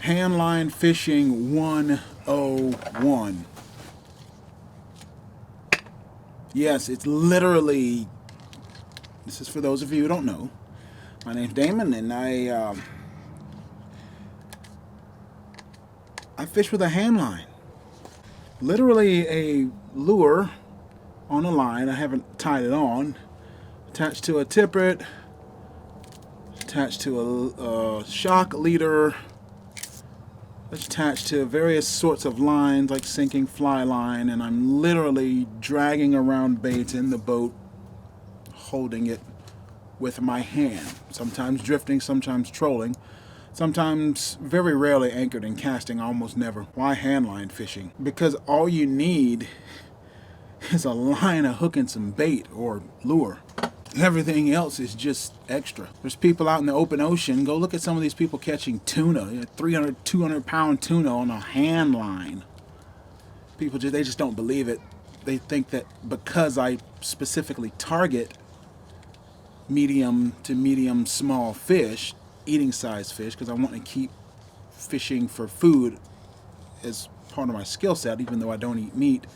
Handline Fishing 101. Yes, it's literally, this is for those of you who don't know. My name's Damon, and I fish with a hand line. Literally a lure on a line. I haven't tied it on. Attached to a tippet, attached to a shock leader, attached to various sorts of lines like sinking fly line, and I'm literally dragging around baits in the boat, holding it with my hand. Sometimes drifting, sometimes trolling, sometimes very rarely anchored and casting, almost never. Why handline fishing? Because all you need is a line, a hook, and some bait or lure. Everything else is just extra. There's people out in the open ocean. Go look at some of these people catching tuna, 300, 200 pound tuna on a hand line. People they just don't believe it. They think that because I specifically target medium to medium small fish, eating size fish, because I want to keep fishing for food as part of my skill set, even though I don't eat meat,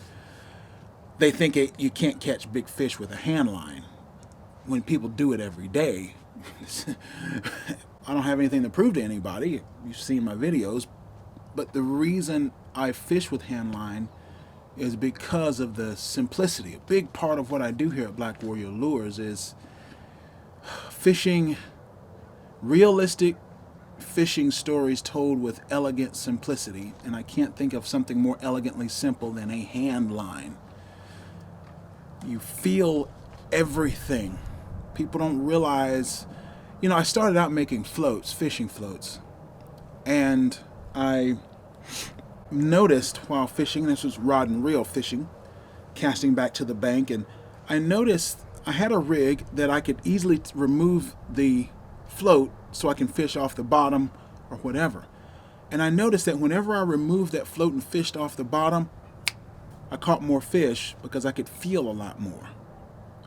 they think you can't catch big fish with a hand line. When people do it every day, I don't have anything to prove to anybody. You've seen my videos, but the reason I fish with hand line is because of the simplicity. A big part of what I do here at Black Warrior Lures is fishing realistic fishing stories told with elegant simplicity, and I can't think of something more elegantly simple than a hand line. You feel everything. People don't realize, I started out making floats, fishing floats, and I noticed while fishing, this was rod and reel fishing, casting back to the bank, and I noticed I had a rig that I could easily remove the float so I can fish off the bottom or whatever. And I noticed that whenever I removed that float and fished off the bottom, I caught more fish because I could feel a lot more.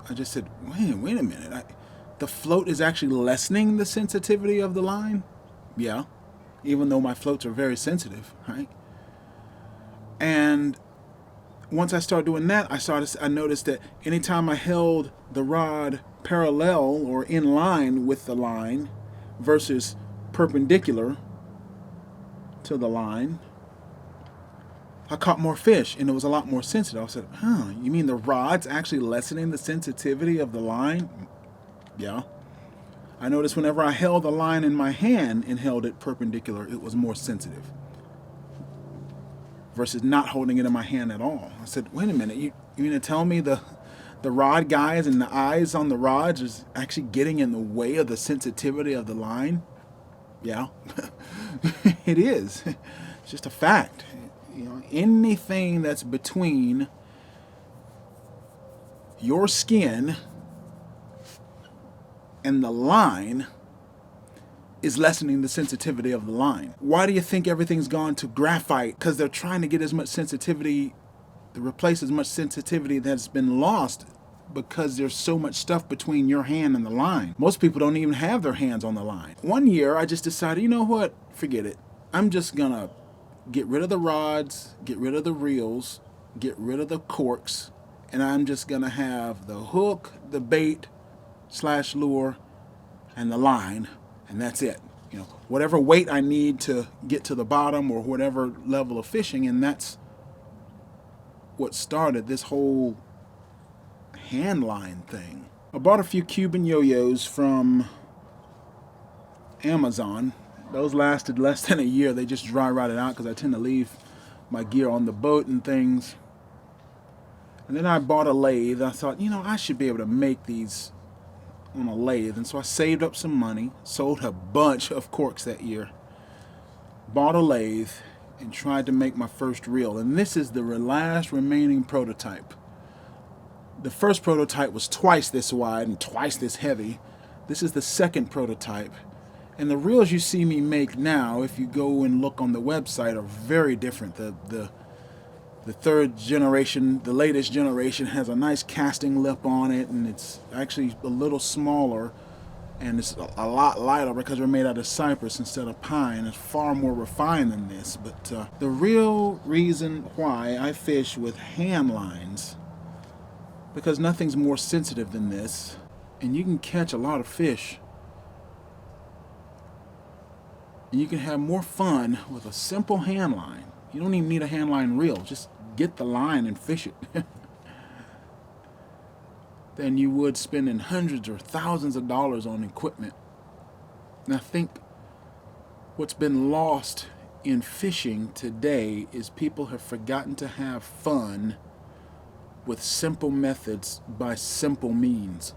I just said, wait a minute. The float is actually lessening the sensitivity of the line? Yeah, even though my floats are very sensitive, right? And once I started doing that, I noticed that anytime I held the rod parallel or in line with the line versus perpendicular to the line, I caught more fish, and it was a lot more sensitive. I said, you mean the rod's actually lessening the sensitivity of the line? Yeah. I noticed whenever I held the line in my hand and held it perpendicular, it was more sensitive versus not holding it in my hand at all. I said, wait a minute, you mean to tell me the rod guys and the eyes on the rods is actually getting in the way of the sensitivity of the line? Yeah, it is. It's just a fact. Anything that's between your skin and the line is lessening the sensitivity of the line. Why do you think everything's gone to graphite? Because they're trying to get as much sensitivity, to replace as much sensitivity that's been lost because there's so much stuff between your hand and the line. Most people don't even have their hands on the line. One year I just decided, you know what? Forget it. I'm just gonna get rid of the rods, get rid of the reels, get rid of the corks, and I'm just gonna have the hook, the bait / lure, and the line, and that's it. Whatever weight I need to get to the bottom or whatever level of fishing, and that's what started this whole hand line thing. I bought a few Cuban yoyos from Amazon. Those lasted less than a year. They just dry rotted out because I tend to leave my gear on the boat and things. And then I bought a lathe. I thought, I should be able to make these on a lathe. And so I saved up some money, sold a bunch of corks that year, bought a lathe, and tried to make my first reel. And this is the last remaining prototype. The first prototype was twice this wide and twice this heavy. This is the second prototype. And the reels you see me make now, if you go and look on the website, are very different. The third generation, the latest generation, has a nice casting lip on it, and it's actually a little smaller And it's a lot lighter because they're made out of cypress instead of pine. It's far more refined than this. But the real reason why I fish with hand lines, because nothing's more sensitive than this, and you can catch a lot of fish. And you can have more fun with a simple hand line. You don't even need a hand line reel. Just get the line and fish it. Than you would spending hundreds or thousands of dollars on equipment. And I think what's been lost in fishing today is people have forgotten to have fun with simple methods by simple means.